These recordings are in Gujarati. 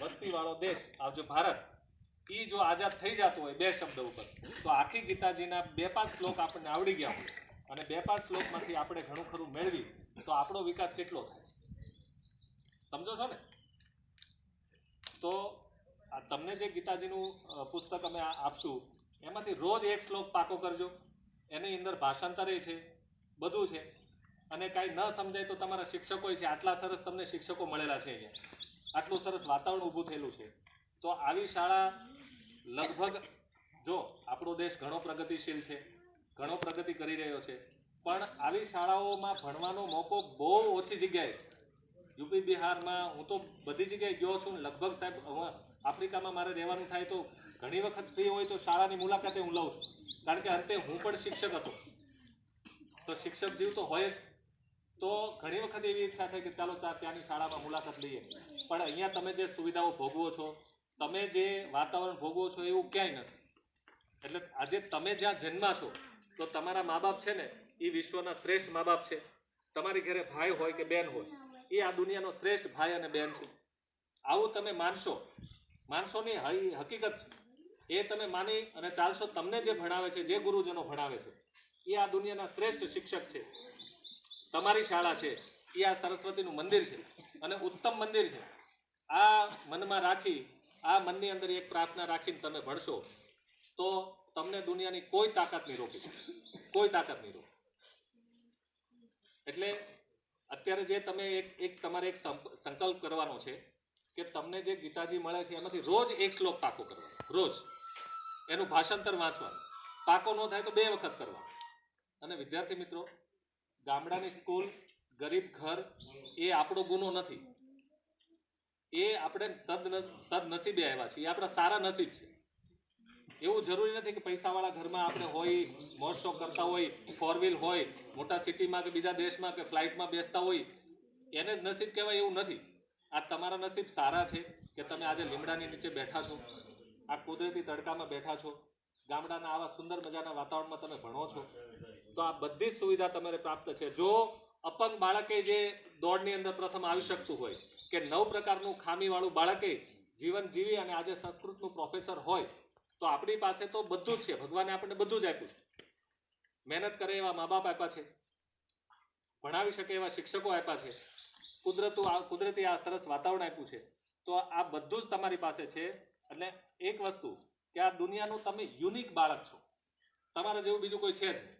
વસ્તીવાળો દેશ આવજો ભારત, એ જો આઝાદ થઈ જતું હોય 2 શબ્દ ઉપર, તો આખી ગીતાજીના 2-5 શ્લોક આપણને આવડી ગયા હોય અને 2-5 શ્લોકમાંથી આપણે ઘણું ખરું મેળવી તો આપણો વિકાસ કેટલો થાય, સમજો છો ને? તો આ તમને જે ગીતાજીનું પુસ્તક અમે આપશું એમાંથી રોજ 1 શ્લોક પાકો કરજો. એની અંદર ભાષાંતરે છે, બધું છે. અને કાંઈ ન સમજાય તો તમારા શિક્ષકો છે, આટલા સરસ તમને શિક્ષકો મળેલા છે અહીંયા, આટલું સરસ વાતાવરણ ઊભું થયેલું છે. તો આવી શાળા લગભગ, જો આપણો દેશ ઘણો પ્રગતિશીલ છે, ઘણો પ્રગતિ કરી રહ્યો છે, પણ આવી શાળાઓમાં ભણવાનો મોકો બહુ ઓછી જગ્યાએ છે. યુપી બિહારમાં હું તો બધી જગ્યાએ ગયો છું. લગભગ સાહેબ આફ્રિકામાં મારે રહેવાનું થાય તો ઘણી વખત ફ્રી હોય તો શાળાની મુલાકાતે હું લઉં છું, કારણ કે અંતે હું પણ શિક્ષક હતો. તો શિક્ષક જીવ તો હોય જ. તો ઘણી વખત એવી ઈચ્છા થાય કે ચાલો ત્યાંની શાળામાં મુલાકાત લઈએ, પણ અહીંયા તમે જે સુવિધાઓ ભોગવો છો, તમે જે વાતાવરણ ભોગવો છો એવું ક્યાંય નથી. એટલે આજે તમે જ્યાં જન્મા છો તો તમારા મા બાપ છે ને એ વિશ્વના શ્રેષ્ઠ મા બાપ છે. તમારી ઘરે ભાઈ હોય કે બેન હોય, એ આ દુનિયાનો શ્રેષ્ઠ ભાઈ અને બેન છે. આવું તમે માનશોની હકીકત છે. એ તમે માની અને ચાલશો. તમને જે ભણાવે છે, જે ગુરુજનો ભણાવે છે, એ આ દુનિયાના શ્રેષ્ઠ શિક્ષક છે. તમારી શાળા છે એ આ સરસ્વતીનું મંદિર છે અને ઉત્તમ મંદિર છે. આ મનમાં રાખી, આ મનની અંદર એક પ્રાર્થના રાખીને તમે ભણશો તો તમને દુનિયાની કોઈ તાકાત નહીં રોકી શકે, કોઈ તાકાત નહીં રોકે. એટલે અત્યારે જે તમે તમારે એક સંકલ્પ કરવાનો છે કે તમને જે ગીતાજી મળે છે એમાંથી રોજ 1 શ્લોક પાકો કરવાનો, રોજ એનું ભાષાંતર વાંચવાનું. પાકો ન થાય તો 2 વખત કરવાનું. અને વિદ્યાર્થી મિત્રો, ગામડાની સ્કૂલ, ગરીબ ઘર એ આપણો ગુનો નથી. એ આપણે સદનસીબે આવ્યા છીએ, એ આપણા સારા નસીબ છે. એવું જરૂરી નથી કે પૈસાવાળા ઘરમાં આપણે હોય, મોજ શોખ કરતા હોય, 4 વ્હીલ હોય, મોટા સિટીમાં કે બીજા દેશમાં કે ફ્લાઇટમાં બેસતા હોય, એને જ નસીબ કહેવાય એવું નથી. આ તમારા નસીબ સારા છે કે તમે આજે લીમડાની નીચે બેઠા છો, આ કુદરતી તડકામાં બેઠા છો, ગામડાના આવા સુંદર મજાના વાતાવરણમાં તમે ભણો છો. તો આ બધી જ સુવિધા તમારે પ્રાપ્ત છે. જો અપંગ બાળકે જે દોડની અંદર પ્રથમ આવી શકતું હોય કે 9 પ્રકારનું ખામીવાળું બાળકે જીવન જીવી અને આજે સંસ્કૃતનું પ્રોફેસર હોય, તો આપણી પાસે તો બધું જ છે. ભગવાને આપણને બધું જ આપ્યું છે. મહેનત કરે એવા મા બાપ આપ્યા છે, ભણાવી શકે એવા શિક્ષકો આપ્યા છે, કુદરતી આ સરસ વાતાવરણ આપ્યું છે. તો આ બધું જ તમારી પાસે છે. એટલે એક વસ્તુ કે આ દુનિયાનું તમે યુનિક બાળક છો, તમારા જેવું બીજું કોઈ છે જ નહીં.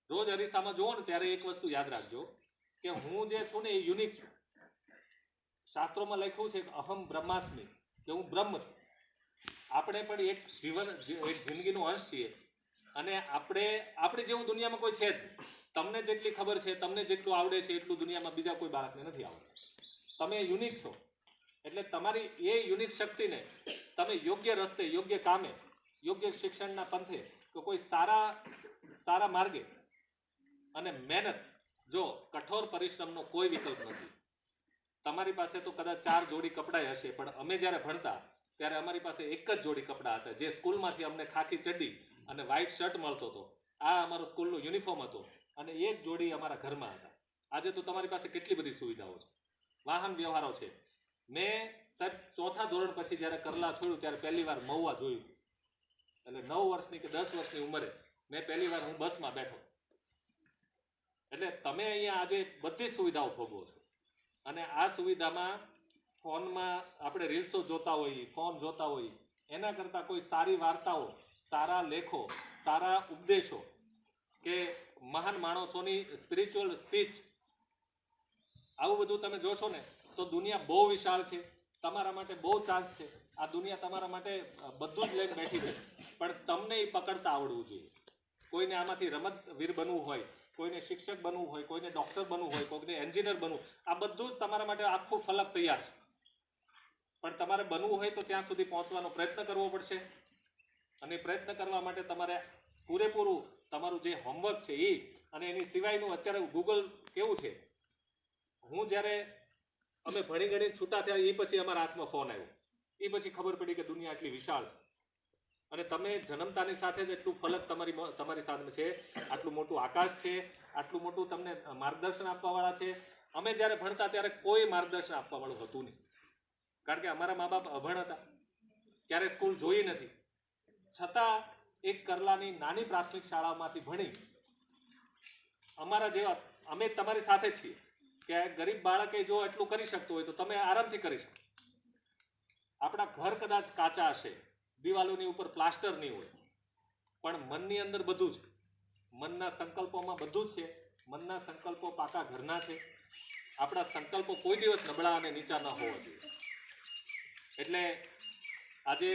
રોજ અરીસામાં જુઓ ને ત્યારે એક વસ્તુ યાદ રાખજો કે હું જે છું ને એ યુનિક છું. શાસ્ત્રોમાં લખ્યું છે કે અહમ બ્રહ્માસ્મિ, કે હું બ્રહ્મ છું. આપણે પણ એક જિંદગીનો અંશ છીએ અને આપણી જેવું દુનિયામાં કોઈ છે જ નહીં. તમને જેટલી ખબર છે, તમને જેટલું આવડે છે એટલું દુનિયામાં બીજા કોઈ બાળકને નથી આવડતું. તમે યુનિક છો. એટલે તમારી એ યુનિક શક્તિને તમે યોગ્ય રસ્તે, યોગ્ય કામે, યોગ્ય શિક્ષણના પંથે, તો કોઈ સારા માર્ગે અને મહેનત, જો કઠોર પરિશ્રમનો કોઈ વિકલ્પ નથી. તમારી પાસે તો કદાચ 4 જોડી કપડાં હશે, પણ અમે જ્યારે ભણતા ત્યારે અમારી પાસે એક જ જોડી કપડાં હતા, જે સ્કૂલમાંથી અમને ખાખી ચડ્ડી અને વ્હાઇટ શર્ટ મળતો હતો. આ અમારો સ્કૂલનો યુનિફોર્મ હતો અને એક જોડી અમારા ઘરમાં હતા. આજે તો તમારી પાસે કેટલી બધી સુવિધાઓ છે, વાહન વ્યવહારો છે. મેં સાહેબ 4થા ધોરણ પછી જ્યારે કરલા છોડ્યું ત્યારે પહેલી વાર મહુવા જોયું. એટલે 9 વર્ષની કે 10 વર્ષની ઉંમરે મેં પહેલી વાર હું બસમાં બેઠો. એટલે તમે અહીંયા આજે બધી સુવિધાઓ ભોગવો છો. અને આ સુવિધામાં ફોનમાં આપણે રીલ્સો જોતા હોઈએ, ફોન જોતા હોઈએ, એના કરતાં કોઈ સારી વાર્તાઓ, સારા લેખો, સારા ઉપદેશો કે મહાન માણસોની સ્પિરિચ્યુઅલ સ્પીચ, આવું બધું તમે જોશો ને તો દુનિયા બહુ વિશાળ છે. તમારા માટે બહુ ચાન્સ છે. આ દુનિયા તમારા માટે બધું જ લઈને બેઠી છે, પણ તમને એ પકડતા આવડવું જોઈએ. કોઈને આમાંથી રમતવીર બનવું હોય, કોઈને શિક્ષક બનવું હોય, કોઈને ડૉક્ટર બનવું હોય, કોઈને એન્જિનિયર બનવું, આ બધું જ તમારા માટે આખું ફલક તૈયાર છે. પણ તમારે બનવું હોય તો ત્યાં સુધી પહોંચવાનો પ્રયત્ન કરવો પડશે. અને પ્રયત્ન કરવા માટે તમારે પૂરેપૂરું તમારું જે હોમવર્ક છે એ, અને એની સિવાયનું અત્યારે ગૂગલ કેવું છે, હું જ્યારે અમે ભણી ગણી છૂટા થયા એ પછી અમારા હાથમાં ફોન આવ્યો, એ પછી ખબર પડી કે દુનિયા એટલી વિશાળ છે. અને તમે જન્મતાની સાથે જ એટલું ફલક તમારી સામે છે, આટલું મોટું આકાશ છે, આટલું મોટું તમને માર્ગદર્શન આપવાવાળા છે. અમે જ્યારે ભણતા ત્યારે કોઈ માર્ગદર્શન આપવાવાળું હતું નહીં. કારણ કે અમારા મા બાપ અભણ હતા, ક્યારે સ્કૂલ જોઈ નથી, છતાં એક કરલાની નાની પ્રાથમિક શાળામાંથી ભણી અમારા જેવા અમે તમારી સાથે જ છીએ કે ગરીબ બાળકે જો એટલું કરી શકતું હોય તો તમે આરામથી કરી શકો. આપણા ઘર કદાચ કાચા હશે, દિવાલોની ઉપર પ્લાસ્ટર નહીં હોય, પણ મનની અંદર બધું છે. મનના સંકલ્પોમાં બધું જ છે. મનના સંકલ્પો પાકા ઘરના છે. આપણા સંકલ્પો કોઈ દિવસ નબળા અને નીચા ન હોવા જોઈએ. એટલે આજે